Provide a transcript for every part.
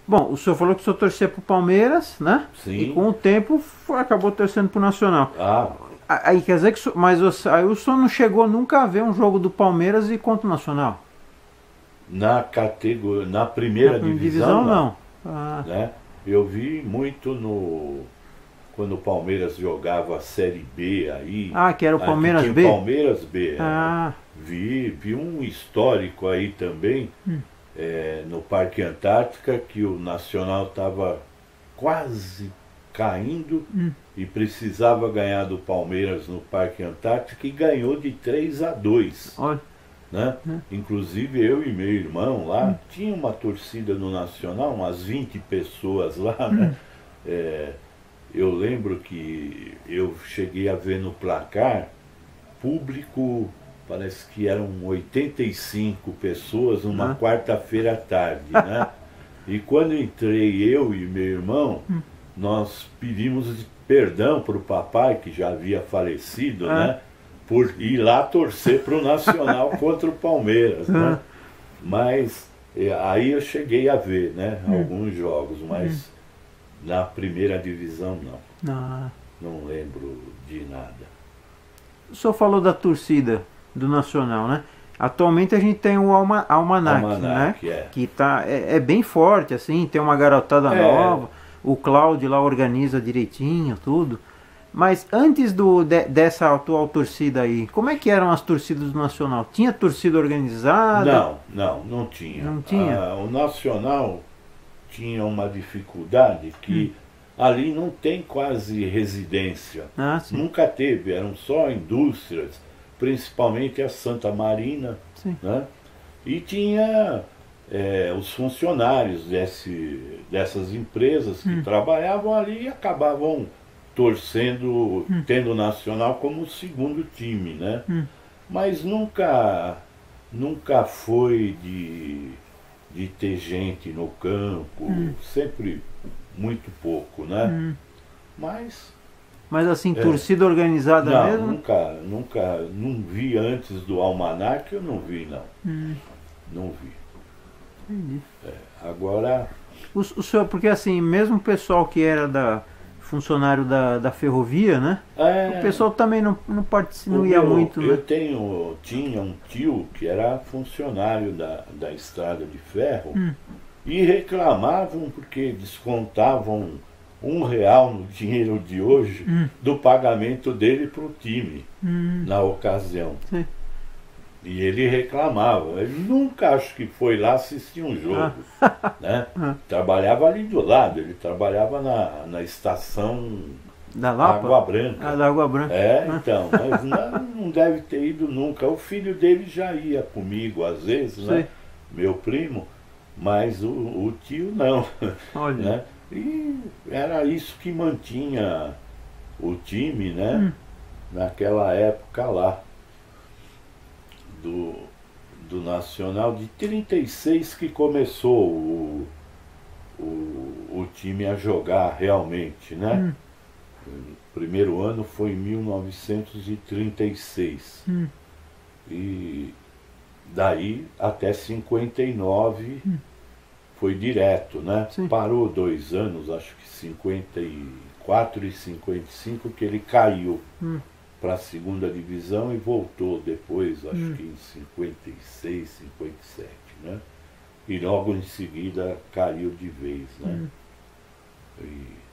Bom, o senhor falou que o senhor torcia pro Palmeiras, né? Sim. E com o tempo acabou torcendo pro Nacional. Ah, Aí quer dizer que aí o senhor não chegou nunca a ver um jogo do Palmeiras e contra o Nacional? na categoria, na primeira divisão, não. Ah, né? Eu vi muito quando o Palmeiras jogava a Série B aí. que era o aí Palmeiras tinha B? Palmeiras B. Ah, Vi um histórico aí também, no Parque Antártica, que o Nacional estava quase caindo e precisava ganhar do Palmeiras no Parque Antártica e ganhou de 3-2. olha. Né? Inclusive eu e meu irmão lá, tinha uma torcida no Nacional, umas 20 pessoas lá, né? Eu lembro que eu cheguei a ver no placar, público, parece que eram 85 pessoas numa quarta-feira à tarde, né? E quando entrei eu e meu irmão, nós pedimos perdão para o papai, que já havia falecido, né? Por ir lá torcer para o Nacional contra o Palmeiras, né? Mas aí eu cheguei a ver, né, alguns jogos, mas na primeira divisão não lembro de nada. O senhor falou da torcida do Nacional, né? Atualmente a gente tem o Almanac, né? Que é bem forte, assim, tem uma garotada nova, o Cláudio lá organiza direitinho, tudo. Mas antes dessa atual torcida aí, como é que eram as torcidas do Nacional? Tinha torcida organizada? Não tinha. Não tinha? O Nacional tinha uma dificuldade que ali não tem quase residência. Nunca teve, eram só indústrias, principalmente a Santa Marina, né? E tinha os funcionários dessas empresas que trabalhavam ali e acabavam torcendo, tendo o Nacional como o segundo time, né? Mas nunca foi de ter gente no campo, sempre muito pouco, né? Mas assim, torcida organizada mesmo? Não vi antes do Almanac, eu não vi, não. Não vi. Entendi. Agora... O senhor, porque assim, mesmo o pessoal que era funcionário da ferrovia, né? O pessoal também não ia muito, né? Eu tinha um tio que era funcionário da estrada de ferro e reclamavam porque descontavam R$1 no dinheiro de hoje do pagamento dele para o time na ocasião. Sim. E ele reclamava, ele nunca acho que foi lá assistir um jogo, né? Trabalhava ali do lado, ele trabalhava na estação da Lapa? Água Branca. Da Água Branca. Então, mas não deve ter ido nunca. O filho dele já ia comigo às vezes, né? Meu primo, mas o tio não. Olha. Né? E era isso que mantinha o time, né? Naquela época lá. Do Nacional, de 36 que começou o time a jogar realmente, né? O primeiro ano foi em 1936. E daí até 59 foi direto, né? Parou 2 anos, acho que 54 e 55 que ele caiu para a segunda divisão e voltou depois, acho que em 56, 57, né? E logo em seguida caiu de vez, né?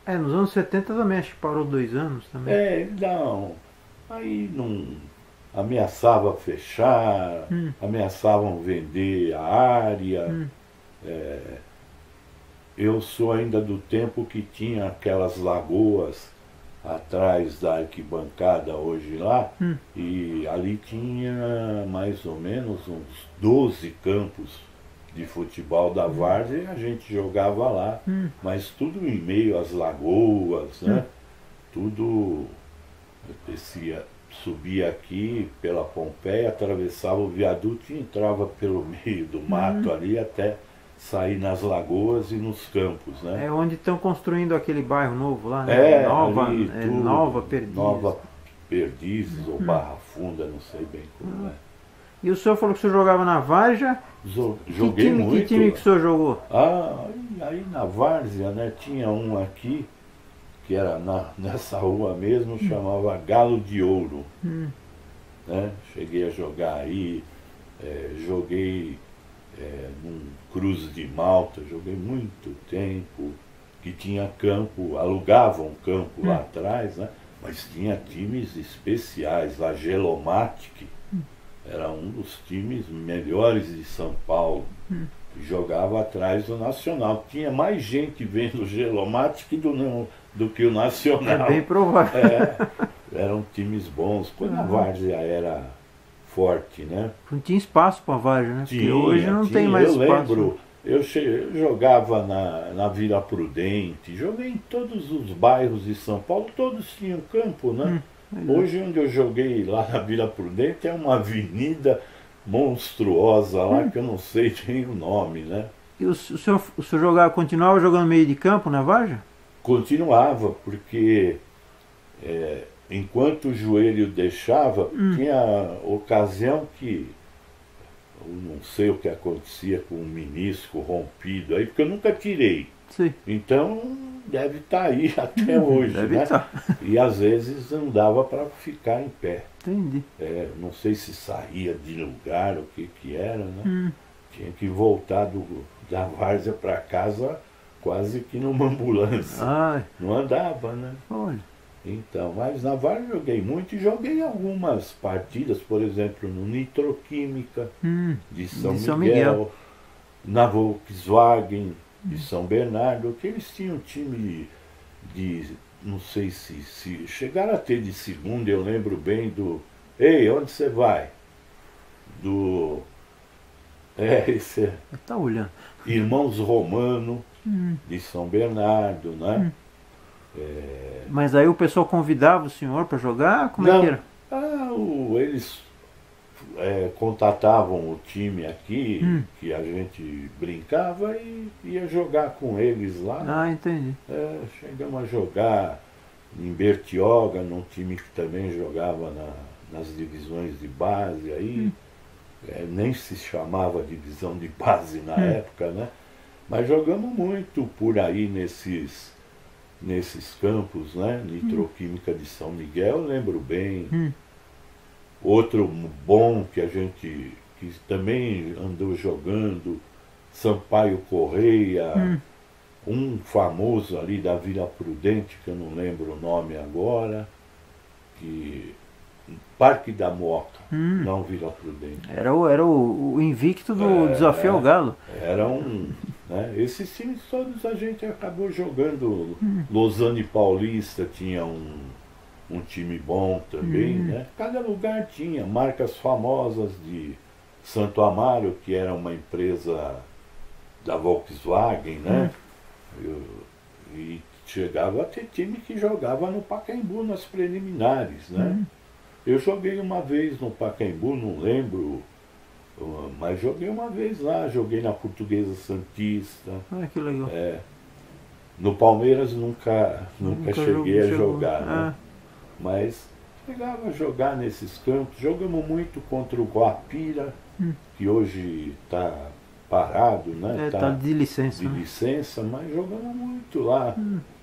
Nos anos 70 também acho que parou 2 anos também. Aí não ameaçava fechar, ameaçavam vender a área. Eu sou ainda do tempo que tinha aquelas lagoas atrás da arquibancada hoje lá, e ali tinha mais ou menos uns 12 campos de futebol da várzea e a gente jogava lá, mas tudo em meio às lagoas, né? Tudo subia aqui pela Pompeia, atravessava o viaduto e entrava pelo meio do mato ali até sair nas lagoas e nos campos, né? É onde estão construindo aquele bairro novo lá, né? Nova Perdizes. Nova Perdizes ou Barra Funda, não sei bem como é. E o senhor falou que o senhor jogava na Várzea? Joguei muito. Que time que o senhor jogou? Aí na Várzea, né, tinha um aqui, que era nessa rua mesmo, chamava Galo de Ouro. Né? Cheguei a jogar aí, joguei num Cruz de Malta, joguei muito tempo, que tinha campo, alugavam um campo lá atrás, né? Mas tinha times especiais, a Gelomatic era um dos times melhores de São Paulo, jogava atrás do Nacional. Tinha mais gente vendo o Gelomatic do que o Nacional. É bem provável. Eram times bons, quando a Várzea era forte, né? Não tinha espaço para a Várzea, né? Porque hoje não tem mais espaço. Eu lembro, eu jogava na Vila Prudente, joguei em todos os bairros de São Paulo, todos tinham campo, né? Hoje onde eu joguei lá na Vila Prudente é uma avenida monstruosa lá, que eu não sei nem o nome, né? E o senhor continuava jogando meio de campo na Várzea? Continuava, porque enquanto o joelho deixava, tinha ocasião que eu não sei o que acontecia com o menisco rompido aí, porque eu nunca tirei. Sim. Então deve estar aí até hoje, deve né? estar. E às vezes não dava para ficar em pé. Entendi. Não sei se saía de lugar, o que era, né? Tinha que voltar da Várzea para casa quase que numa ambulância. Não andava, né? Olha. Então, mas na Várzea joguei muito e joguei algumas partidas, por exemplo, no Nitroquímica de São Miguel, na Volkswagen de São Bernardo, que eles tinham um time de, não sei se chegaram a ter de segunda, eu lembro bem do Ei, onde você vai? Esse tá olhando. Irmãos Romano de São Bernardo, né? Mas aí o pessoal convidava o senhor para jogar? Como é que era? Eles contatavam o time aqui, que a gente brincava e ia jogar com eles lá. Entendi. Chegamos a jogar em Bertioga, num time que também jogava nas divisões de base aí. Nem se chamava divisão de base na época, né? Mas jogamos muito por aí nesses campos, né? Nitroquímica de São Miguel, eu lembro bem. Outro bom que também andou jogando, Sampaio Correia, um famoso ali da Vila Prudente, que eu não lembro o nome agora, Parque da Moca, não Vila Prudente. Era o invicto do Desafio ao Galo. Era né? Esses times todos a gente acabou jogando. Lausanne Paulista tinha um time bom também, né? Cada lugar tinha marcas famosas de Santo Amaro, que era uma empresa da Volkswagen, né? E chegava a ter time que jogava no Pacaembu nas preliminares, né? Eu joguei uma vez no Pacaembu, não lembro, mas joguei uma vez lá, joguei na Portuguesa Santista. Que legal. No Palmeiras nunca cheguei a jogar, né? Mas chegava a jogar nesses campos, jogamos muito contra o Guapira, que hoje está parado, né? Tá de licença. De licença, mas jogamos muito lá,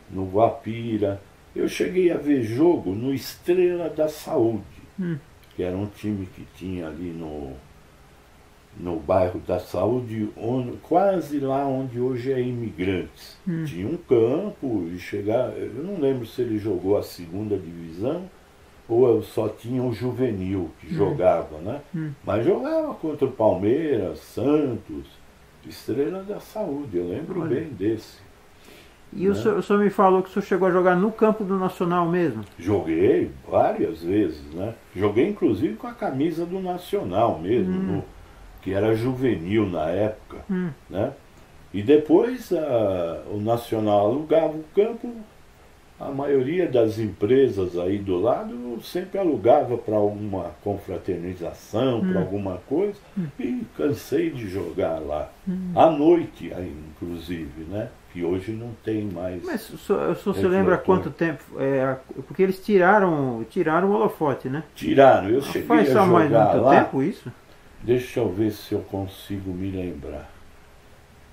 no Guapira. Eu cheguei a ver jogo no Estrela da Saúde, que era um time que tinha ali no bairro da Saúde, quase lá onde hoje é Imigrantes. Tinha um campo e eu não lembro se ele jogou a segunda divisão ou eu só tinha o juvenil que jogava, né? Mas jogava contra o Palmeiras, Santos, Estrela da Saúde, eu lembro bem desse. E o senhor me falou que o senhor chegou a jogar no campo do Nacional mesmo? Joguei várias vezes, né? Joguei inclusive com a camisa do Nacional mesmo, que era juvenil na época, né? E depois o Nacional alugava o campo, a maioria das empresas aí do lado sempre alugava para alguma confraternização, para alguma coisa, e cansei de jogar lá. À noite, aí, inclusive, né? Que hoje não tem mais. Mas o senhor se lembra há quanto tempo? Porque eles tiraram o holofote, né? Tiraram, eu cheguei a jogar faz só mais muito lá. Tempo isso? Deixa eu ver se eu consigo me lembrar.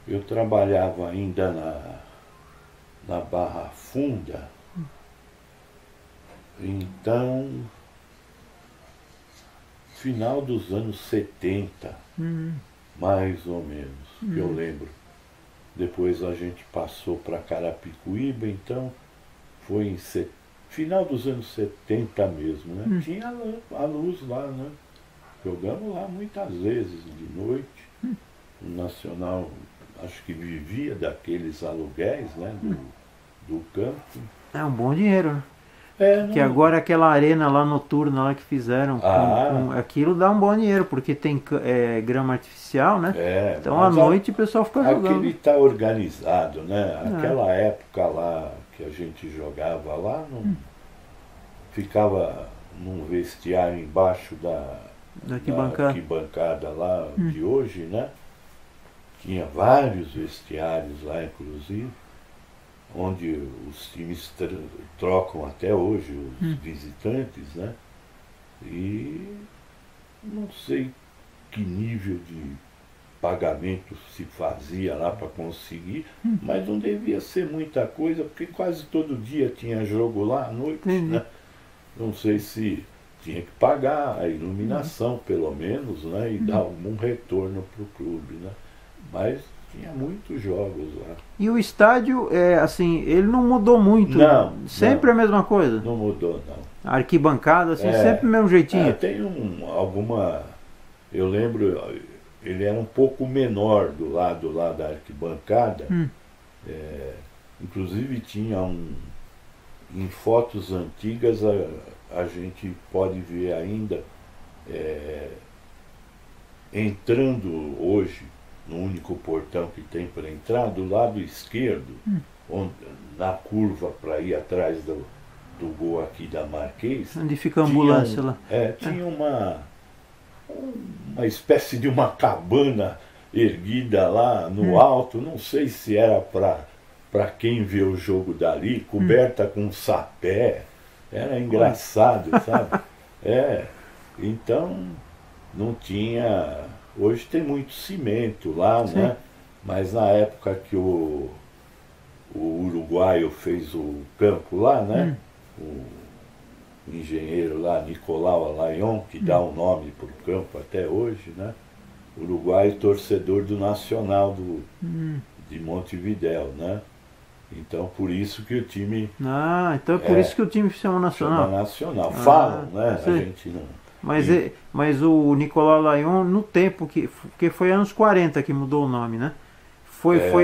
Eu trabalhava ainda na Barra Funda, então, final dos anos 70, mais ou menos, que eu lembro. Depois a gente passou para Carapicuíba, então foi em final dos anos 70 mesmo, né? Tinha a luz lá, né? Jogamos lá muitas vezes de noite. O Nacional, acho que vivia daqueles aluguéis, né? Do campo. É um bom dinheiro, né? É, que agora aquela arena lá noturna lá que fizeram, aquilo dá um bom dinheiro, porque tem grama artificial, né? Então à noite o pessoal fica jogando. Aquele está organizado, né? Aquela época lá que a gente jogava lá, ficava num vestiário embaixo da arquibancada lá de hoje, né? Tinha vários vestiários lá, inclusive, onde os times trocam até hoje os visitantes, né? E não sei que nível de pagamento se fazia lá para conseguir, mas não devia ser muita coisa, porque quase todo dia tinha jogo lá à noite, né? Não sei se tinha que pagar a iluminação, pelo menos, né? E dar algum retorno para o clube, né? Mas tinha muitos jogos lá. E o estádio, assim, ele não mudou muito? Não. Sempre a mesma coisa? Não mudou, não. A arquibancada, assim, sempre o mesmo jeitinho? Tem alguma... Eu lembro, ele era um pouco menor do lado lá da arquibancada. Inclusive tinha em fotos antigas, a gente pode ver ainda, entrando hoje, no único portão que tem para entrar, do lado esquerdo, na curva para ir atrás do gol aqui da Marquês. Onde fica a ambulância lá. Tinha uma espécie de uma cabana erguida lá no alto, não sei se era para quem vê o jogo dali, coberta com sapé. Era engraçado, sabe? Então não tinha... Hoje tem muito cimento lá, né? Mas na época que o uruguaio fez o campo lá, né? O engenheiro lá, Nicolau Alayon, que dá o nome para o campo até hoje, né? Uruguaio, torcedor do Nacional de Montevidéu, né? Então por isso que o time... então é por isso que o time chama Nacional. Chama Nacional. Falam, né? A gente não... Mas o Nicolau Alayon, no tempo que foi anos 40 que mudou o nome, né?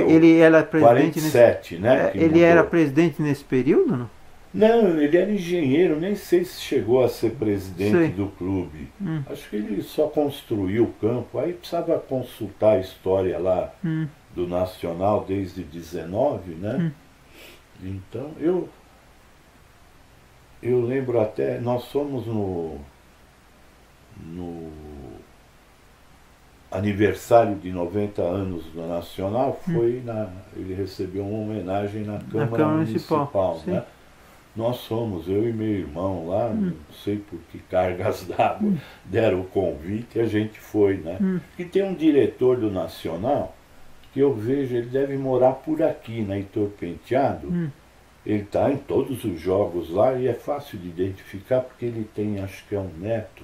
Ele era presidente 47, né? Ele era presidente nesse período, não? Não, ele era engenheiro, nem sei se chegou a ser presidente do clube. Acho que ele só construiu o campo, aí precisava consultar a história lá do Nacional desde 19, né? Então, eu lembro até, nós fomos no aniversário de 90 anos do Nacional, ele recebeu uma homenagem na Câmara Municipal, né? Nós fomos, eu e meu irmão lá, não sei por que cargas d'água deram o convite e a gente foi, né? E tem um diretor do Nacional, que eu vejo, ele deve morar por aqui, na Heitor Penteado. Ele está em todos os jogos lá e é fácil de identificar, porque ele tem, acho que é um neto.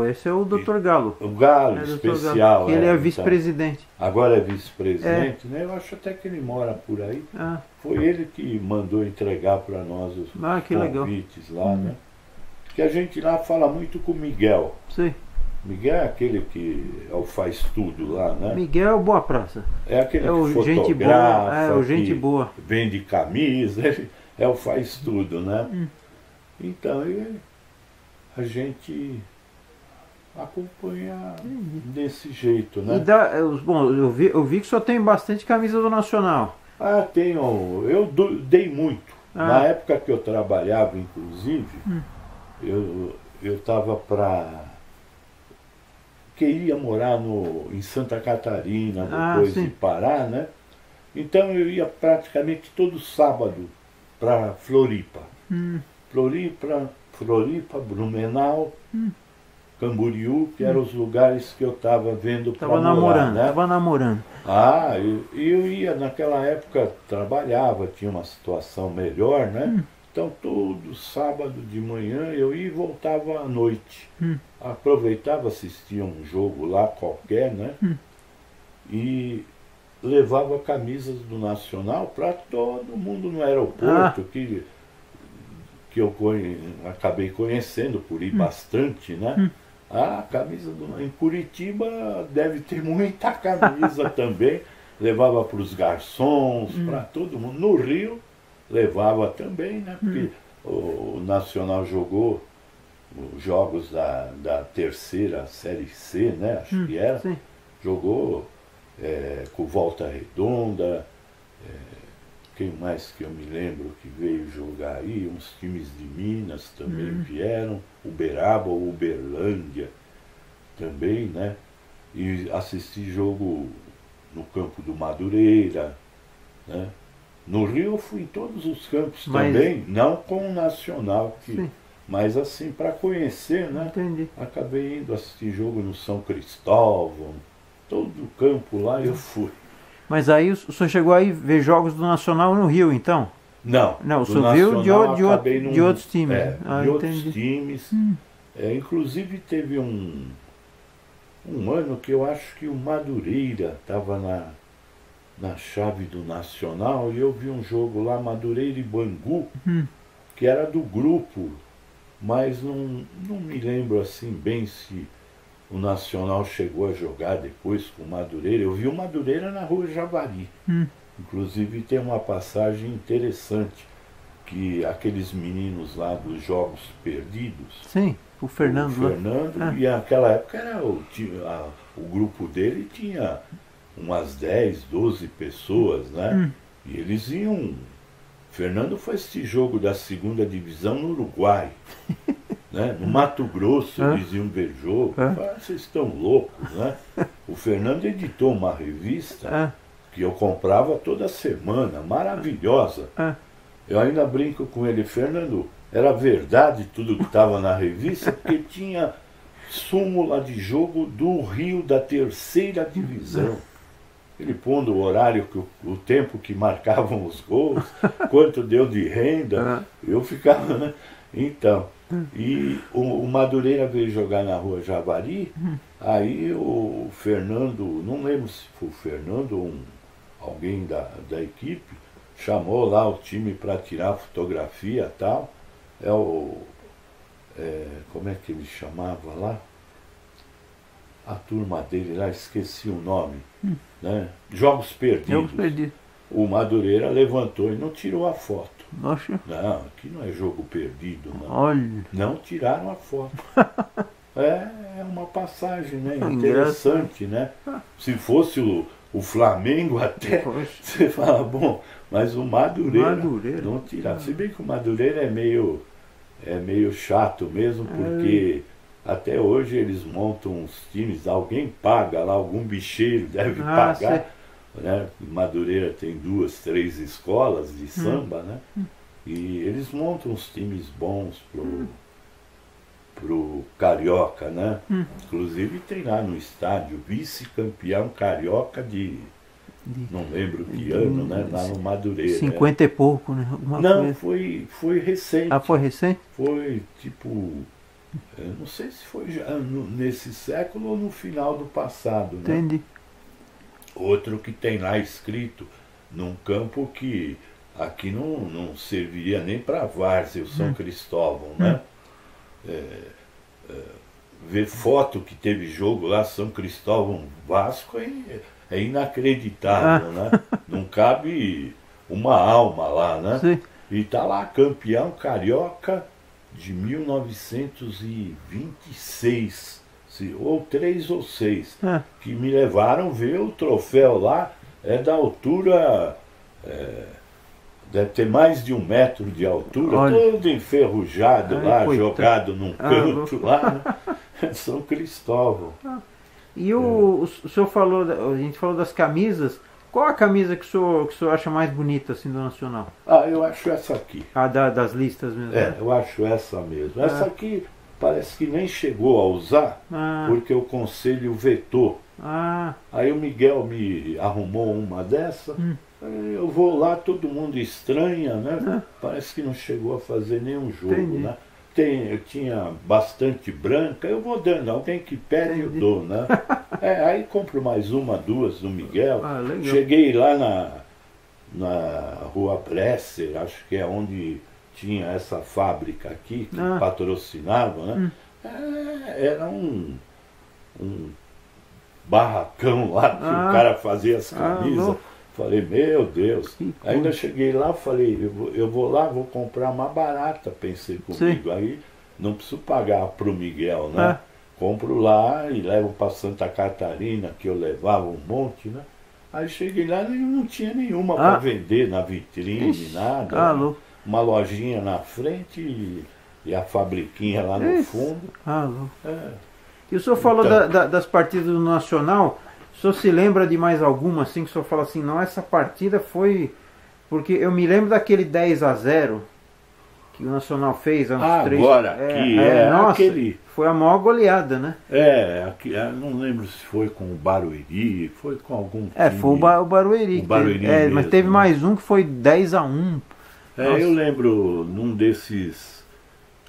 Esse é o Dr. Galo. O Galo, especial. Galo, ele é vice-presidente. Agora é vice-presidente, né? Eu acho até que ele mora por aí. Foi ele que mandou entregar para nós os convites lá, né? Porque a gente lá fala muito com o Miguel. Sim. Miguel é aquele que faz tudo lá, né? Miguel é boa praça. É aquele que fotografa, gente boa, gente boa. Vende camisa, ele faz tudo, né? Então, a gente acompanha desse jeito, né? Bom, eu vi que só tem bastante camisa do Nacional. Tenho. Eu dei muito. Na época que eu trabalhava, inclusive, eu estava queria morar em Santa Catarina, depois de Pará, né? Então eu ia praticamente todo sábado para Floripa. Floripa, Blumenau, Camboriú, que eram os lugares que eu estava vendo para morar. Namorando, né? Estava namorando. Ah, eu ia, naquela época, trabalhava, tinha uma situação melhor, né? Então, todo sábado de manhã eu ia e voltava à noite. Aproveitava, assistia um jogo lá qualquer, né? E levava camisas do Nacional para todo mundo no aeroporto, que eu acabei conhecendo por ir bastante, né? A camisa em Curitiba deve ter muita camisa também. Levava para os garçons, para todo mundo. No Rio levava também, né? Porque o Nacional jogou os jogos da terceira Série C, né? Acho que era. Sim. Jogou com Volta Redonda. Quem mais que eu me lembro que veio jogar aí? Uns times de Minas também vieram. Uberaba ou Uberlândia também, né? E assisti jogo no campo do Madureira, né? No Rio eu fui em todos os campos também, não com o Nacional, mas assim, para conhecer, né? Entendi. Acabei indo assistir jogo no São Cristóvão, todo o campo lá eu fui. Mas aí o senhor chegou a ver jogos do Nacional no Rio, então? Não, o senhor viu de outros times. De outros times. Inclusive teve um ano que eu acho que o Madureira estava na chave do Nacional e eu vi um jogo lá, Madureira e Bangu, que era do grupo, mas não me lembro assim bem se o Nacional chegou a jogar depois com o Madureira. Eu vi o Madureira na Rua Javari. Inclusive tem uma passagem interessante, que aqueles meninos lá dos Jogos Perdidos... Sim, o Fernando. E naquela época era o grupo dele tinha umas 10, 12 pessoas, né? E eles iam... Fernando foi esse jogo da segunda divisão no Uruguai. Né? No Mato Grosso eles iam ver jogo. Vocês estão loucos, né? O Fernando editou uma revista que eu comprava toda semana, maravilhosa. Eu ainda brinco com ele, Fernando, era verdade tudo que estava na revista, porque tinha súmula de jogo do Rio da terceira divisão. Ele pondo o horário, o tempo que marcavam os gols, quanto deu de renda, eu ficava, né? Então, e o Madureira veio jogar na Rua Javari, aí o Fernando, não lembro se foi o Fernando ou alguém da equipe, chamou lá o time para tirar fotografia e tal. Como é que ele chamava lá? A turma dele lá, esqueci o nome. Né? Jogos Perdidos. O Madureira levantou e não tirou a foto. Nossa. Não, aqui não é jogo perdido, não. Olha. Não tiraram a foto. É uma passagem, né? Interessante, né? Se fosse o Flamengo até, você fala, bom, mas o Madureira não tiraram. Se bem que o Madureira é meio chato mesmo, porque até hoje eles montam uns times, alguém paga lá, algum bicheiro deve pagar. Né? Madureira tem 2, 3 escolas de samba, né? E eles montam uns times bons pro Carioca, né? Inclusive tem lá no estádio vice-campeão Carioca não lembro que ano, né? Lá no Madureira. 50 e pouco, né? Não, foi recente. Foi recente? Foi tipo, não sei se foi já nesse século ou no final do passado, né? Entendi. Outro que tem lá escrito num campo que aqui não serviria nem para Várzea, o São Cristóvão, né? Ver foto que teve jogo lá, São Cristóvão Vasco, é inacreditável, né? Não cabe uma alma lá, né? Sim. E tá lá, campeão carioca de 1926, ou 3 ou 6, que me levaram ver o troféu lá, da altura, deve ter mais de 1 metro de altura. Olha. Todo enferrujado lá, jogado num canto lá, né? São Cristóvão. E o senhor falou, a gente falou das camisas. Qual a camisa que o senhor acha mais bonita assim do Nacional? Eu acho essa aqui. Das listas mesmo. Eu acho essa mesmo. Essa aqui parece que nem chegou a usar, porque o conselho vetou. Aí o Miguel me arrumou uma dessa, eu vou lá, todo mundo estranha, né? Parece que não chegou a fazer nenhum jogo, né? Eu tinha bastante branca, eu vou dando, alguém que pede eu dou, né? Aí compro mais uma, duas do Miguel. Cheguei lá na Rua Bresser, acho que é onde tinha essa fábrica aqui, que patrocinava, né? Era um barracão lá que o cara fazia as camisas. Falei, meu Deus. Ainda cheguei lá, falei, eu vou lá, vou comprar mais barata, pensei comigo. Sim. Aí não preciso pagar pro Miguel, né? Compro lá e levo para Santa Catarina, que eu levava um monte, né? Aí cheguei lá e não tinha nenhuma para vender na vitrine, nada. Né? Uma lojinha na frente e a fabriquinha lá no fundo. E o senhor falou das partidas do Nacional. O senhor se lembra de mais alguma assim que o senhor fala assim, não, essa partida foi... Porque eu me lembro daquele 10-0 que o Nacional fez há uns 3... Agora, nossa, aquele... foi a maior goleada, né? Não lembro se foi com o Barueri, foi com algum time. Foi o Barueri. Mesmo, mas teve mais um que foi 10-1. Eu lembro num desses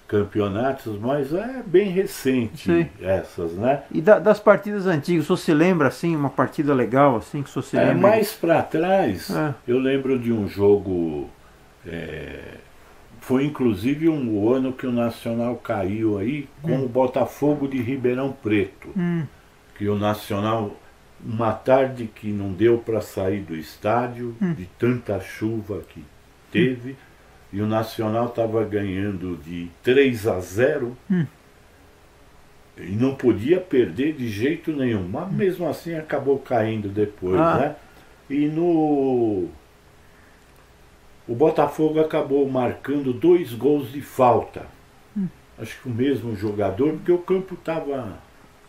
campeonatos, mas é bem recente essas, né? E das partidas antigas, o senhor se lembra assim, uma partida legal assim que o senhor se lembra? Mais para trás, eu lembro de um jogo, foi inclusive o ano que o Nacional caiu aí com o Botafogo de Ribeirão Preto, que o Nacional, uma tarde que não deu para sair do estádio, de tanta chuva que teve, e o Nacional estava ganhando de 3-0 e não podia perder de jeito nenhum. Mas mesmo assim acabou caindo depois, né? E o Botafogo acabou marcando 2 gols de falta. Acho que o mesmo jogador, porque o campo estava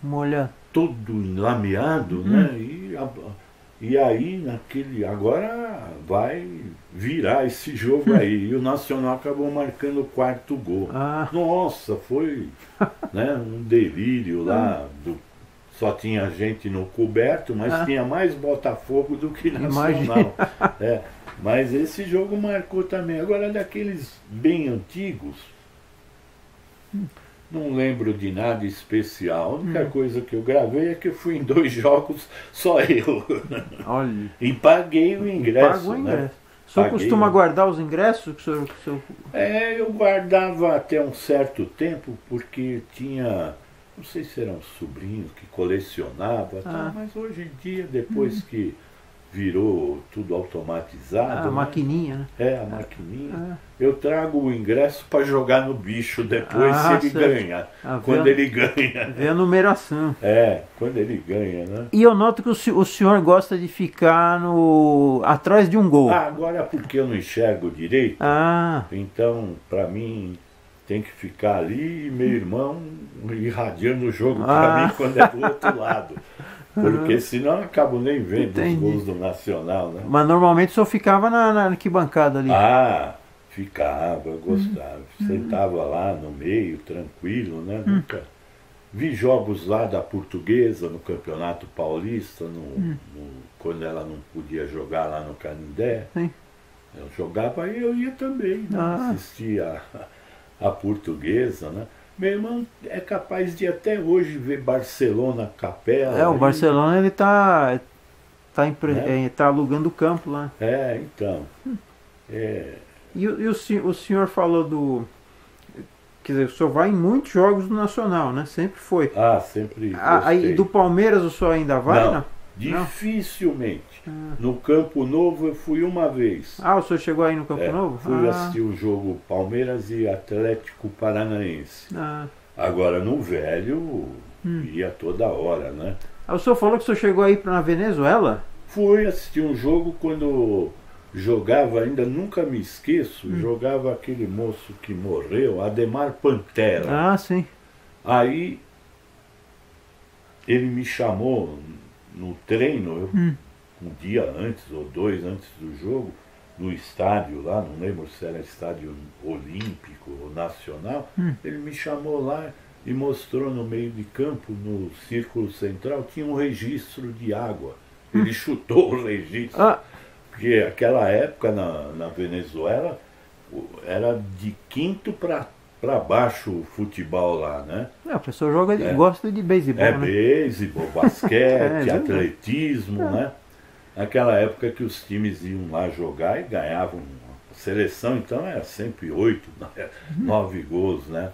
molhado, todo enlameado, né? E aí, agora vai virar esse jogo aí. E o Nacional acabou marcando o 4º gol. Nossa, foi um delírio lá. Só tinha gente no coberto, mas tinha mais Botafogo do que Nacional. Mas esse jogo marcou também. Agora, daqueles bem antigos, não lembro de nada especial. A única coisa que eu gravei é que eu fui em 2 jogos, só eu. Olha. E paguei o ingresso. Né? O senhor costuma guardar os ingressos? Eu guardava até um certo tempo, porque tinha, não sei se eram sobrinhos que colecionavam, mas hoje em dia, depois que virou tudo automatizado. A maquininha, né? A maquininha. Eu trago o ingresso para jogar no bicho depois, se ele ganha. Quando ele ganha. Vê a numeração. Quando ele ganha, né? E eu noto que o senhor gosta de ficar atrás de um gol. Agora porque eu não enxergo direito. Então, para mim, tem que ficar ali e meu irmão irradiando o jogo para mim quando é do outro lado. Porque senão eu acabo nem vendo os gols do Nacional, né? Mas normalmente o senhor ficava na arquibancada ali. Ficava, gostava. Sentava lá no meio, tranquilo, né? Nunca vi jogos lá da Portuguesa no Campeonato Paulista, quando ela não podia jogar lá no Canindé. Eu jogava e eu ia também, né? Assistia a Portuguesa, né? Meu irmão é capaz de até hoje ver Barcelona Capela. O Barcelona ele tá alugando o campo lá. Então. E o senhor falou quer dizer, o senhor vai em muitos jogos do Nacional, né? Sempre foi. Sempre. Aí do Palmeiras o senhor ainda vai? Não, dificilmente. No Campo Novo eu fui uma vez. O senhor chegou aí no Campo Novo? Fui assistir o jogo Palmeiras e Atlético Paranaense. Agora no Velho ia toda hora, né? O senhor falou que o senhor chegou aí na Venezuela? Fui assistir um jogo quando jogava, ainda nunca me esqueço, jogava aquele moço que morreu, Ademar Pantera. Sim. Aí ele me chamou no treino, um dia antes ou 2 antes do jogo, no estádio lá, não lembro se era estádio olímpico ou nacional, ele me chamou lá, e mostrou no meio de campo, no círculo central, tinha um registro de água. Ele chutou o registro. Porque aquela época na Venezuela era de quinto para baixo o futebol lá, né? A pessoa gosta de beisebol, né? Beisebol, basquete, atletismo, né? Naquela época que os times iam lá jogar e ganhavam. A seleção então era sempre 8, 9 gols, né?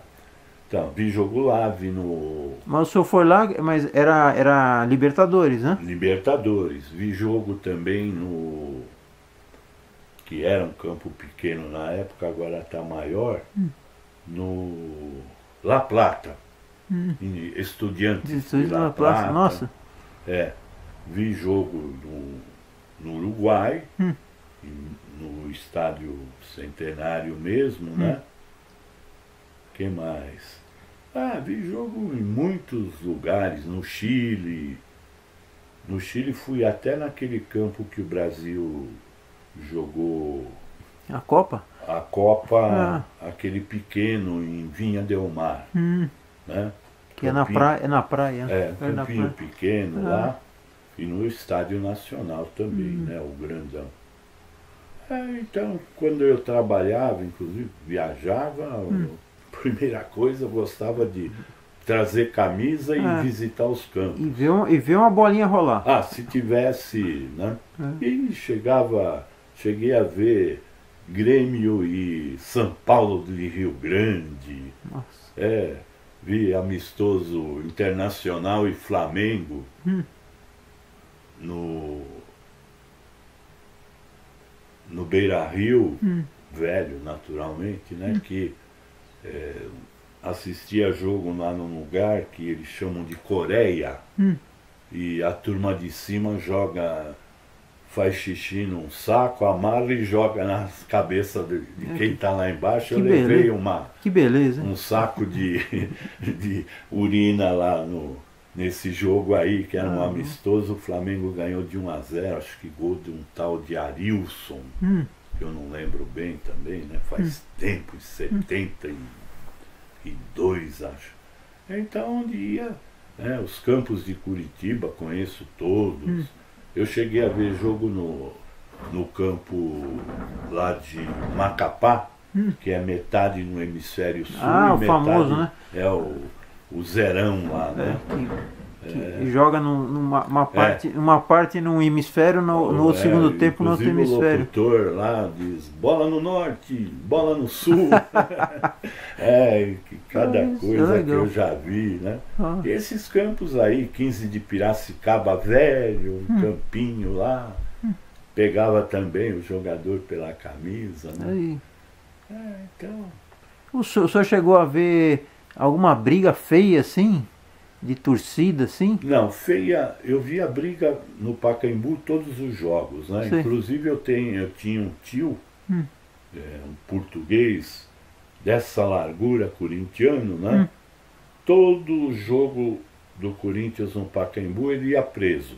Então, vi jogo lá, vi no... Mas o senhor foi lá, mas era Libertadores, né? Libertadores. Vi jogo também no... que era um campo pequeno na época, agora está maior, no La Plata. Estudiantes de La Plata. Nossa. Vi jogo no Uruguai, no estádio Centenário mesmo, né? Que mais? Vi jogo em muitos lugares, no Chile. No Chile fui até naquele campo que o Brasil jogou... A Copa? A Copa, aquele pequeno em Vinha del Mar. Né? Que campinho, é na praia. Um campinho pequeno lá. E no Estádio Nacional também, né? O grandão. Então, quando eu trabalhava, inclusive, viajava... Primeira coisa, eu gostava de trazer camisa e visitar os campos. E ver uma bolinha rolar. Se tivesse, né? E cheguei a ver Grêmio e São Paulo de Rio Grande. Nossa. Vi amistoso Internacional e Flamengo no Beira-Rio, velho, naturalmente, né? Que assistia jogo lá num lugar que eles chamam de Coreia, e a turma de cima faz xixi num saco, amarra e joga na cabeça de quem está lá embaixo. Eu levei um saco de urina lá nesse jogo aí, que era um amistoso. O Flamengo ganhou de 1-0, acho que gol de um tal de Arilson, que eu não lembro bem também, né? Faz tempo, em 72, acho. Então, onde ia, os campos de Curitiba, conheço todos. Eu cheguei a ver jogo no campo lá de Macapá, que é metade no hemisfério sul e o metade famoso, né? É o Zerão lá, né? Que joga uma parte num hemisfério, no segundo tempo no outro hemisfério. O locutor lá diz, bola no norte, bola no sul. Cada coisa que eu já vi, né? E esses campos aí, 15 de Piracicaba velho, um campinho lá, pegava também o jogador pela camisa, né? Então... O senhor chegou a ver alguma briga feia assim? De torcida, assim? Não, feia. Eu vi a briga no Pacaembu todos os jogos, né? Sim. Inclusive eu tinha um tio, um português dessa largura, corintiano, né? Todo jogo do Corinthians no Pacaembu ele ia preso.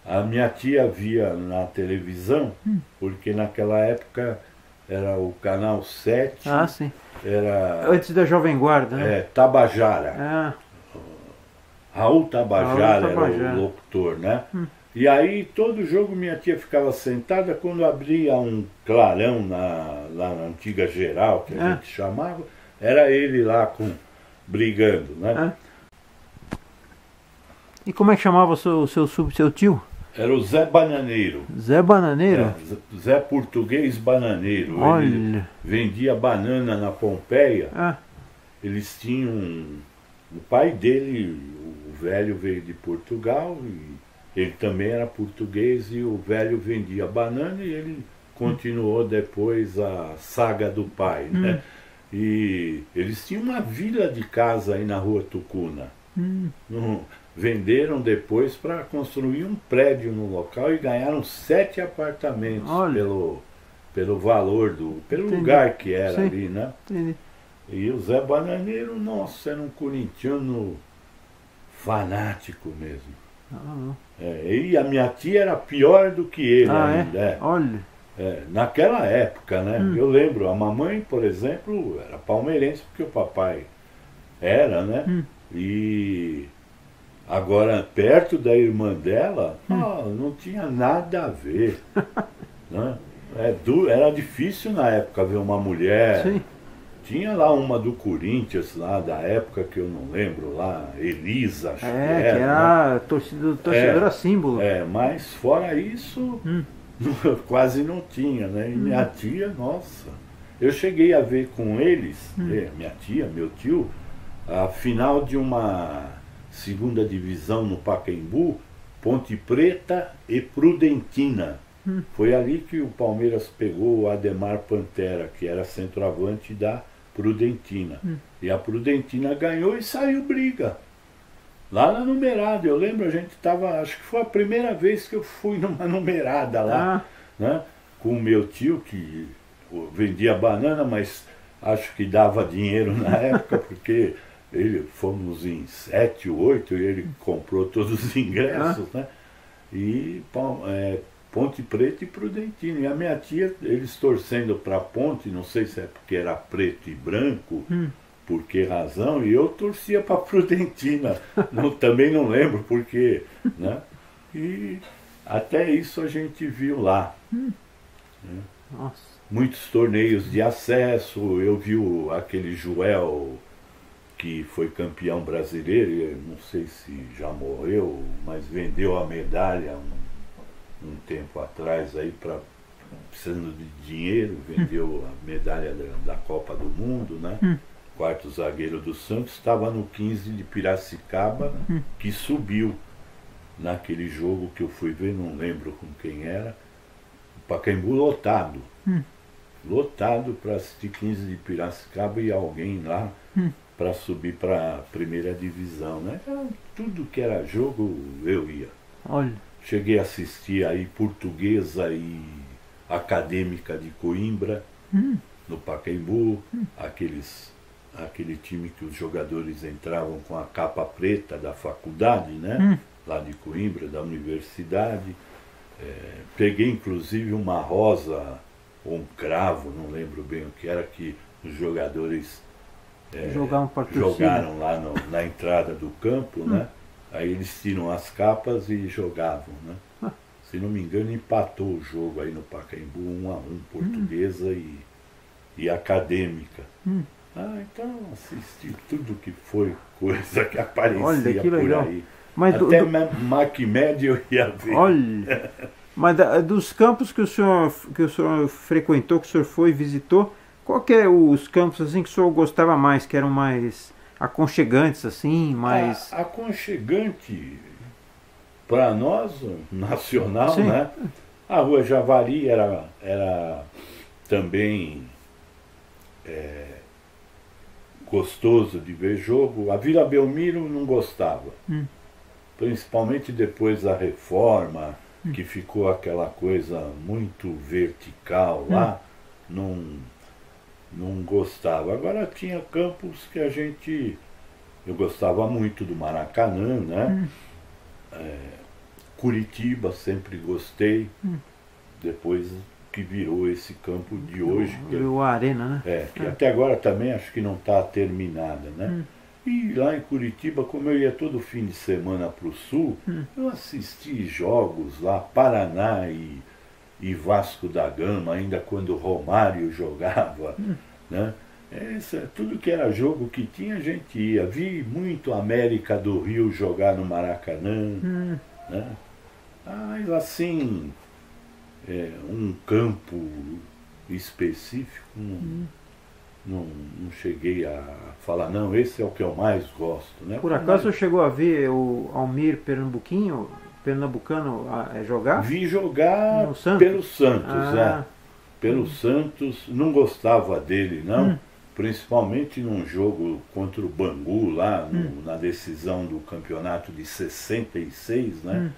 A minha tia via na televisão, porque naquela época era o Canal 7. Sim. Era... Antes da Jovem Guarda, né? Tabajara. Raul Tabajara era o locutor, né? E aí todo jogo minha tia ficava sentada, quando abria um clarão lá na antiga geral, que a gente chamava, era ele lá brigando, né? E como é que chamava o seu tio? Era o Zé Bananeiro. Zé Bananeiro? Zé Português Bananeiro. Olha. Ele vendia banana na Pompeia. Eles tinham... O pai dele, o velho, veio de Portugal, e ele também era português, e o velho vendia banana, e ele continuou depois a saga do pai, né? E eles tinham uma vila de casa aí na Rua Tucuna. Venderam depois para construir um prédio no local e ganharam 7 apartamentos pelo valor pelo lugar que era ali, né? Entendi. E o Zé Bananeiro, nossa, era um corintiano fanático mesmo. E a minha tia era pior do que ele ainda. Olha. Naquela época, né? Eu lembro, a mamãe, por exemplo, era palmeirense, porque o papai Era, né? E agora, perto da irmã dela, não tinha nada a ver. Né? Era difícil na época ver uma mulher. Sim. Tinha lá uma do Corinthians, lá da época que eu não lembro, lá, Elisa, acho que era. Né? Torcedora símbolo. Mas fora isso, quase não tinha, né? E minha tia, nossa. Eu cheguei a ver com eles, minha tia, meu tio, a final de uma segunda divisão no Pacaembu, Ponte Preta e Prudentina. Foi ali que o Palmeiras pegou o Ademar Pantera, que era centroavante da Prudentina. E a Prudentina ganhou e saiu briga. Lá na numerada, eu lembro, a gente estava, acho que foi a primeira vez que eu fui numa numerada lá, né? Com o meu tio, que vendia banana, mas acho que dava dinheiro na época, porque fomos em 7, 8, e ele comprou todos os ingressos, né? E Ponte Preta e Prudentina. E a minha tia, eles torcendo para a Ponte, não sei se é porque era preto e branco, por que razão, e eu torcia para Prudentina. Também não lembro porque, né? E até isso a gente viu lá. Né? Nossa. Muitos torneios de acesso, eu vi aquele Joel, que foi campeão brasileiro, não sei se já morreu, mas vendeu a medalha um tempo atrás aí, precisando de dinheiro, vendeu a medalha da Copa do Mundo, né? Quarto zagueiro do Santos, estava no 15 de Piracicaba, que subiu naquele jogo que eu fui ver, não lembro com quem era, o Pacaembu lotado. Lotado para assistir 15 de Piracicaba e alguém lá para subir para a primeira divisão, né? Então, tudo que era jogo eu ia. Olha. Cheguei a assistir aí Portuguesa e Acadêmica de Coimbra, no Pacaembu, aquele time que os jogadores entravam com a capa preta da faculdade, né? Lá de Coimbra, da universidade. Peguei inclusive uma rosa ou um cravo, não lembro bem o que era, que os jogadores jogaram lá na entrada do campo, né? Aí eles tiram as capas e jogavam, né? Se não me engano, empatou o jogo aí no Pacaembu, 1-1, Portuguesa e Acadêmica. Então assisti tudo que foi coisa que aparecia. Olha, que por legal. aí. Mas até Macmed eu ia ver. Olha, mas dos campos que o senhor frequentou, que o senhor foi e visitou, qual que é os campos assim que o senhor gostava mais, que eram mais aconchegantes assim, mais... Aconchegante para nós, nacional, Sim. Né? A Rua Javari era também gostoso de ver jogo. A Vila Belmiro não gostava, principalmente depois da reforma, que ficou aquela coisa muito vertical lá, não gostava. Agora tinha campos que eu gostava muito do Maracanã, né? Curitiba sempre gostei, depois que virou esse campo de hoje. Virou a arena, né? Que até agora também acho que não está terminada, né? E lá em Curitiba, como eu ia todo fim de semana para o sul, eu assisti jogos lá, Paraná e Vasco da Gama, ainda quando o Romário jogava, né? Tudo que era jogo que tinha, a gente ia. Vi muito América do Rio jogar no Maracanã, né? Mas assim, um campo específico, não cheguei a falar, não, esse é o que eu mais gosto, né? Por acaso você chegou a ver o Almir Pernambucano jogar? Vi jogar pelo Santos, pelo Santos, não gostava dele, não. Principalmente num jogo contra o Bangu, lá na decisão do campeonato de 66, né?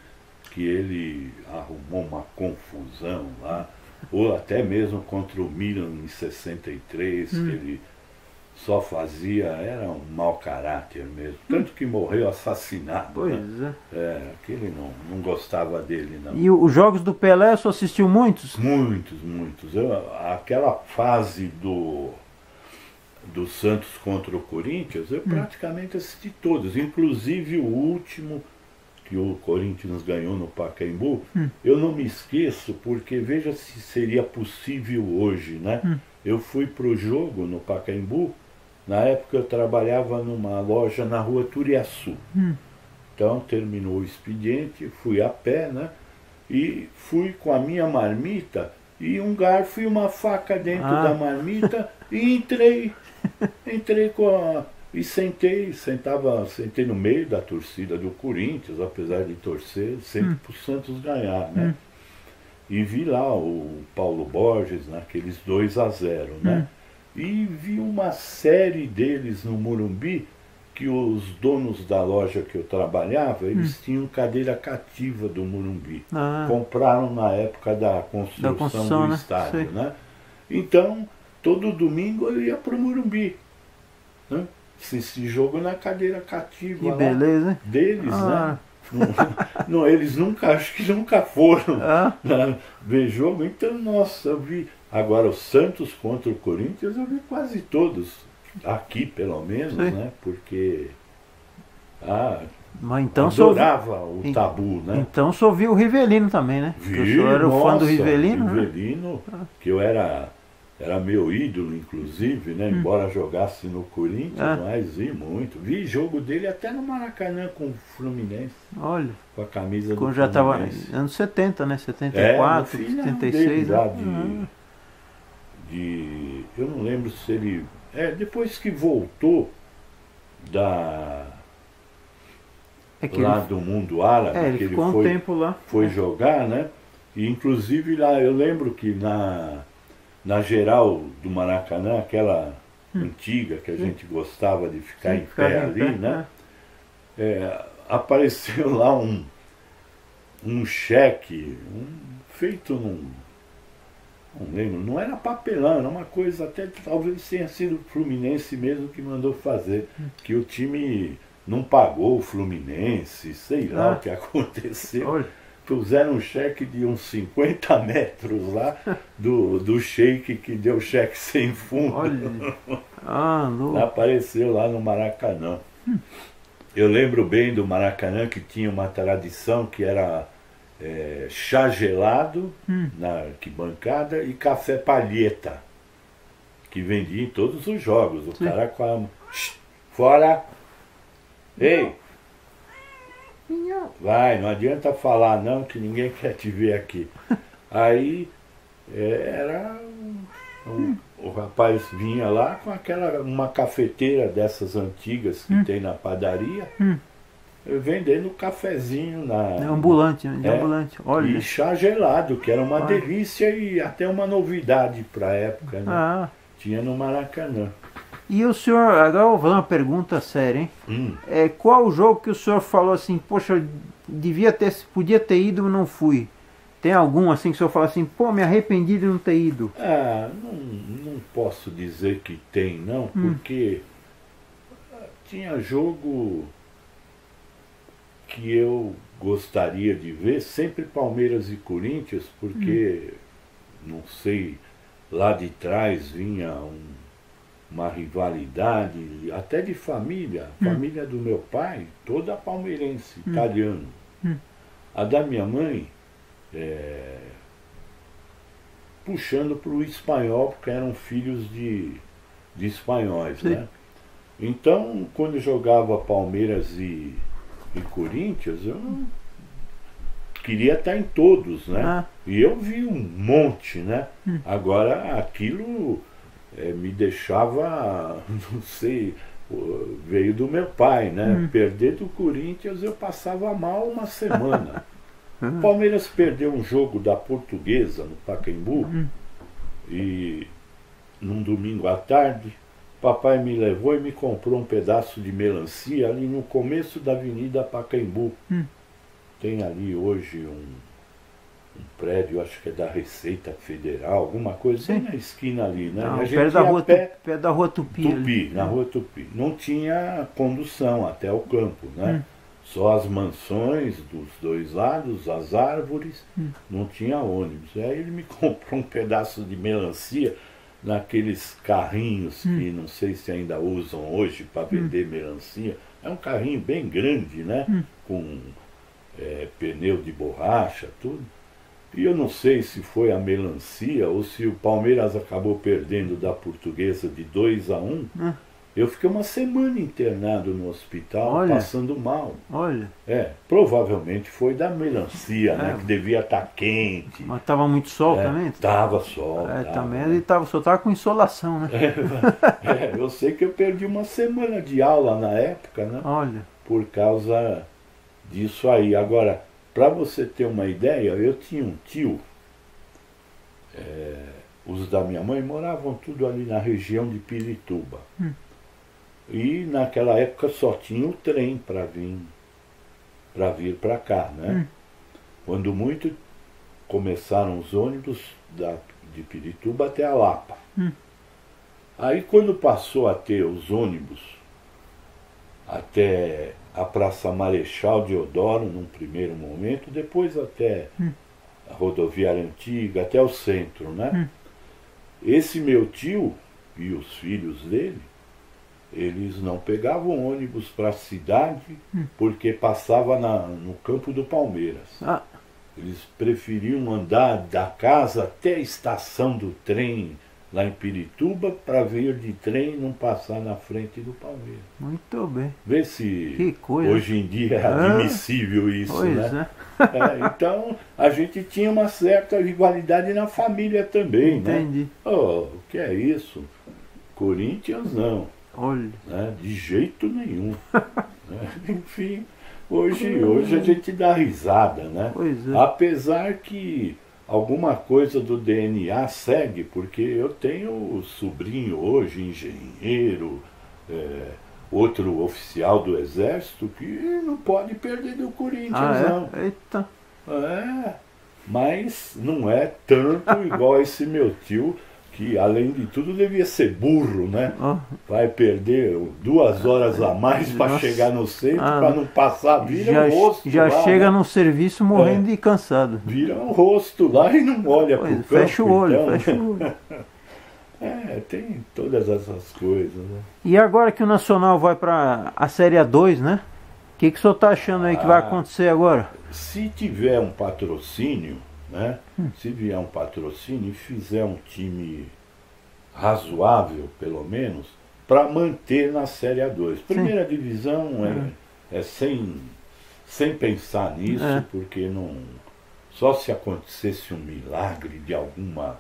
Que ele arrumou uma confusão lá. Ou até mesmo contra o Milan em 63, que ele só era um mau caráter mesmo. Tanto que morreu assassinado. Pois né? Aquele não gostava dele, não. E os jogos do Pelé, você assistiu muitos? Muitos. Aquela fase do Santos contra o Corinthians, eu praticamente assisti todos, inclusive o último que o Corinthians ganhou no Pacaembu. Eu não me esqueço, porque veja se seria possível hoje, né? Eu fui para o jogo no Pacaembu, na época eu trabalhava numa loja na rua Turiaçu. Então terminou o expediente, fui a pé, né? E fui com a minha marmita e um garfo e uma faca dentro da marmita e entrei e sentei no meio da torcida do Corinthians, apesar de torcer sempre para o Santos ganhar, né? E vi lá o Paulo Borges naqueles 2-0, né? E vi uma série deles no Morumbi, que os donos da loja que eu trabalhava, eles tinham cadeira cativa do Morumbi. Compraram na época da construção do estádio, né? Então, todo domingo eu ia para o Morumbi, né? Esse jogo na cadeira cativa que beleza, deles, né? Não, eles acho que nunca foram ver jogo, então, nossa, eu vi. Agora, o Santos contra o Corinthians, eu vi quase todos, aqui pelo menos, né? Porque mas então adorava o Tabu, né? Então só viu o Rivelino também, né? Vi, o senhor era o fã do Rivelino? Rivelino, né? Que eu era meu ídolo, inclusive, né? Embora jogasse no Corinthians, mas vi muito. Vi jogo dele até no Maracanã com o Fluminense. Olha. Com a camisa do já Fluminense. Estava anos 70, né? 74, 76. Lá eu não lembro se ele... depois que voltou lá do mundo árabe, ele que ficou um tempo lá. Foi jogar, né? E inclusive lá, eu lembro que na geral do Maracanã, aquela antiga que a gente gostava de ficar em pé ali, né? Apareceu lá um cheque feito não lembro, não era papelão, era uma coisa até, talvez tenha sido o Fluminense mesmo que mandou fazer, que o time não pagou o Fluminense, sei lá o que aconteceu. Olha. Puseram um cheque de uns 50 metros lá do sheik que deu cheque sem fundo. Olha. Apareceu lá no Maracanã. Eu lembro bem do Maracanã, que tinha uma tradição que era chá gelado na arquibancada e café palheta, que vendia em todos os jogos. O cara com a... Fora! Ei! Vai, não adianta falar não, que ninguém quer te ver aqui. Aí o rapaz vinha lá com uma cafeteira dessas antigas que tem na padaria, vendendo cafezinho ambulante. Olha. E chá gelado, que era uma delícia e até uma novidade para a época, né? Tinha no Maracanã. E o senhor, agora eu vou fazer uma pergunta séria, hein? Qual o jogo que o senhor falou assim, poxa, eu podia ter ido e não fui? Tem algum assim que o senhor fala assim, pô, me arrependi de não ter ido? Não posso dizer que tem, não, porque tinha jogo que eu gostaria de ver, sempre Palmeiras e Corinthians, porque, não sei, lá de trás vinha uma rivalidade, até de família. A família do meu pai, toda palmeirense, italiano. A da minha mãe, puxando para o espanhol, porque eram filhos de espanhóis, né? Então, quando eu jogava Palmeiras e Corinthians, eu não queria estar em todos, né? E eu vi um monte, né? Agora, aquilo me deixava, não sei, veio do meu pai, né? Perder do Corinthians, eu passava mal uma semana. O Palmeiras perdeu um jogo da Portuguesa no Pacaembu e num domingo à tarde, papai me levou e me comprou um pedaço de melancia ali no começo da Avenida Pacaembu. Tem ali hoje um prédio, acho que é da Receita Federal, alguma coisa, bem na esquina ali, né? Não, a gente perto da rua Tupi. Na rua Tupi. Não tinha condução até o campo, né? Só as mansões dos dois lados, as árvores, não tinha ônibus. Aí ele me comprou um pedaço de melancia. naqueles carrinhos que não sei se ainda usam hoje para vender melancia. É um carrinho bem grande, né? Com pneu de borracha, tudo. E eu não sei se foi a melancia ou se o Palmeiras acabou perdendo da Portuguesa de 2-1. Eu fiquei uma semana internado no hospital, passando mal. Olha. Provavelmente foi da melancia, né? Que devia estar quente. Mas estava muito sol também? Tava sol. Também ele só estava com insolação, né? Eu sei que eu perdi uma semana de aula na época, né? Olha. Por causa disso aí. Agora, para você ter uma ideia, eu tinha um tio, os da minha mãe moravam tudo ali na região de Pirituba. E naquela época só tinha o trem para vir para cá, né? Quando muito começaram os ônibus de Pirituba até a Lapa. Aí quando passou a ter os ônibus até a Praça Marechal Deodoro, num primeiro momento, depois até a rodoviária antiga, até o centro, né? Esse meu tio e os filhos dele, eles não pegavam ônibus para a cidade porque passava no campo do Palmeiras. Eles preferiam andar da casa até a estação do trem lá em Pirituba para vir de trem e não passar na frente do Palmeiras. Muito bem. Vê se que coisa. Hoje em dia é admissível isso, pois né? Então a gente tinha uma certa rivalidade na família também. Entendi. Né? O que é isso? Corinthians não. Olha. Né? De jeito nenhum. Enfim, hoje a gente dá risada, né? Pois é. Apesar que alguma coisa do DNA segue, porque eu tenho sobrinho hoje, engenheiro, outro oficial do Exército, que não pode perder do Corinthians, não. Eita. Mas não é tanto igual esse meu tio, que além de tudo devia ser burro, né? Vai perder 2 horas a mais para chegar no centro, para não passar, vira o rosto. Já lá, chega né? no serviço morrendo de cansado. Vira o rosto lá e não olha para o campo. Fecha o olho, fecha o olho. Tem todas essas coisas, né? E agora que o Nacional vai para a Série A2, né? O que o senhor está achando aí que vai acontecer agora? Se tiver um patrocínio, né? Se vier um patrocínio e fizer um time razoável, pelo menos, para manter na Série A2. Primeira divisão é sem pensar nisso, porque não. Só se acontecesse um milagre de alguma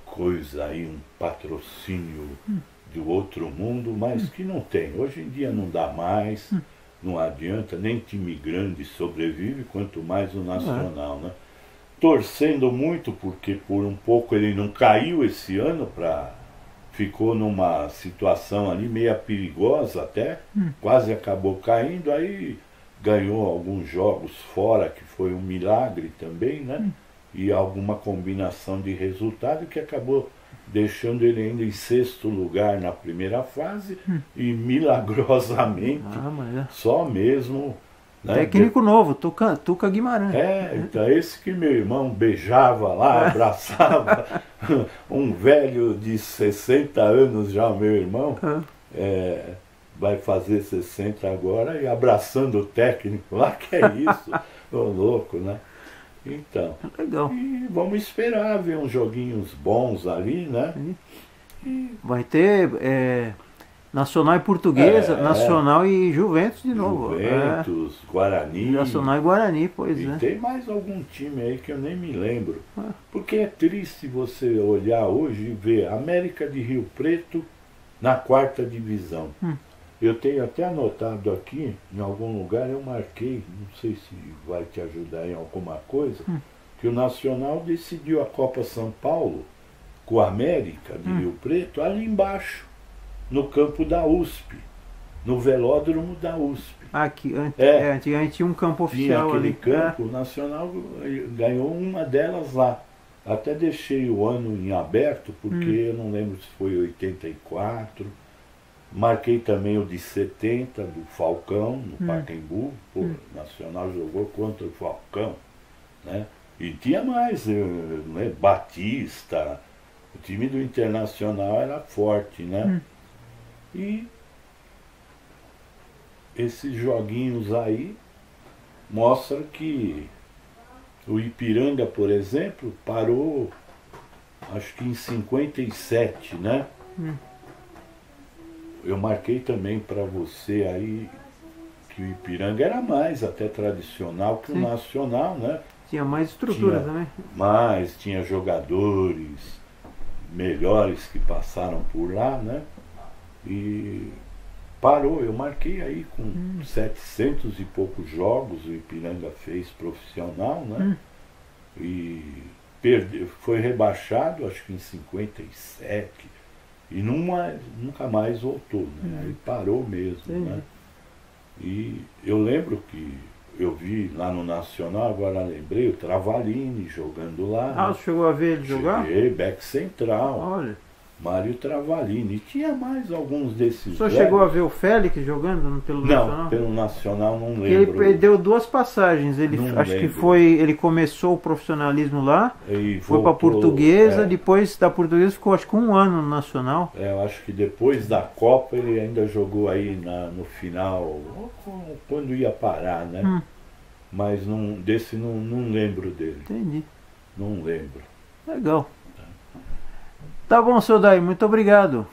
coisa aí, um patrocínio do outro mundo, mas que não tem. Hoje em dia não dá mais, não adianta, nem time grande sobrevive, quanto mais o Nacional, né? Torcendo muito, porque por um pouco ele não caiu esse ano, ficou numa situação ali meia perigosa até, quase acabou caindo, aí ganhou alguns jogos fora, que foi um milagre também, né? E alguma combinação de resultado que acabou deixando ele ainda em 6º lugar na primeira fase e milagrosamente, só mesmo... Técnico novo, Tuca Guimarães. Então esse que meu irmão beijava lá, abraçava, um velho de 60 anos já, o meu irmão, vai fazer 60 agora, e abraçando o técnico lá, que é isso, ô louco, né? Então, legal. E vamos esperar ver uns joguinhos bons ali, né? Vai ter Nacional e Portuguesa, Nacional e Juventus de novo. Juventus, Guarani. Nacional e Guarani, pois e tem mais algum time aí que eu nem me lembro. Porque é triste você olhar hoje e ver América de Rio Preto na 4ª divisão. Eu tenho até anotado aqui, em algum lugar eu marquei, não sei se vai te ajudar em alguma coisa, que o Nacional decidiu a Copa São Paulo com a América de Rio Preto ali embaixo, no campo da USP, no velódromo da USP. Antigamente tinha um campo oficial aquele ali. Campo, o Nacional ganhou uma delas lá. Até deixei o ano em aberto, porque eu não lembro se foi 84. Marquei também o de 70, do Falcão, no Pacaembu. O Nacional jogou contra o Falcão, né? E tinha mais, né? Batista, O time do Internacional era forte, né? E esses joguinhos aí mostram que o Ipiranga, por exemplo, parou, acho que em 57, né? Eu marquei também para você aí que o Ipiranga era mais até tradicional que o Nacional, né? Tinha mais estrutura também. Mas tinha jogadores melhores que passaram por lá, né? E parou, eu marquei aí com 700 e poucos jogos o Ipiranga fez profissional, né? E foi rebaixado, acho que em 57, e nunca mais voltou, né? Aí parou mesmo, né? E eu lembro que eu vi lá no Nacional, agora lembrei, o Travalini jogando lá. Ah, você chegou a ver ele jogar? Cheguei, back central. Olha. Mário Travalini. E tinha mais alguns desses. O senhor chegou a ver o Félix jogando pelo Nacional? Não, pelo Nacional não lembro. Ele perdeu 2 passagens. Ele acho que foi. Ele começou o profissionalismo lá, e foi para a Portuguesa, depois da Portuguesa ficou acho que 1 ano no Nacional. Eu acho que depois da Copa ele ainda jogou aí no final, quando ia parar, né? Mas desse não lembro dele. Entendi. Não lembro. Legal. Tá bom, seu Daí, muito obrigado.